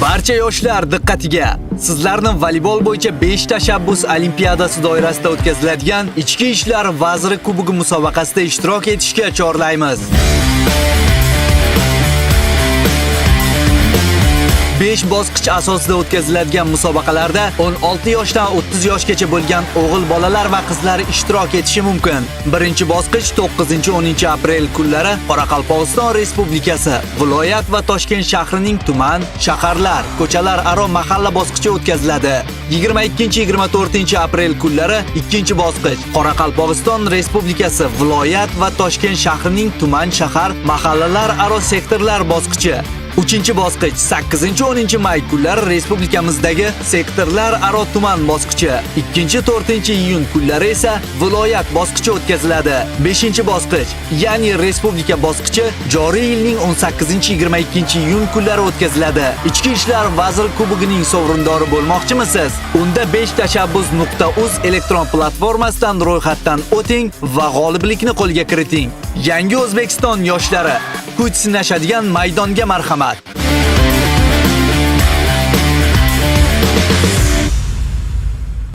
Barcha yoshlar diqqatiga. Sizlarni voleybol bo'yicha 5 tashabbus olimpiadasi doirasida o'tkaziladigan Ichki ishlar vaziri kubogi musobaqasida ishtirok etishga chorlaymiz. 5 bosqich asosida o'tkaziladigan musobaqalarda 16 yoshdan 30 yoshgacha bo'lgan o'g'il bolalar va qizlar ishtirok etishi mumkin. Birinchi bosqich 9-10 aprel kunlari Qoraqalpog'iston Respublikasi, viloyat va Toshkent shahrining tuman, shaharlar, ko'chalar aro mahalla bosqichi o'tkaziladi. 22-24 aprel kunlari ikkinchi bosqich Qoraqalpog'iston Respublikasi, viloyat va Toshkent shahrining tuman, shahar, mahallalar aro sektorlar bosqichi. 3-bosqich 8-10 may kunlari respublikamizdagi sektorlar aro tuman bosqichi. 2-4 iyun kunlari esa viloyat bosqichi o'tkaziladi. 5-bosqich, ya'ni respublika bosqichi joriy yilning 18-22 iyun kunlari o'tkaziladi. Ichki ishlar vaziri kubogining sovrindori bo'lmoqchimisiz? Unda 5tashabbus.uz elektron platformasidan ro'yxatdan o'ting va g'oliblikni qo'lga kiriting. Yangi O'zbekiston yoshlari kuch sinashadigan maydonga marhamat.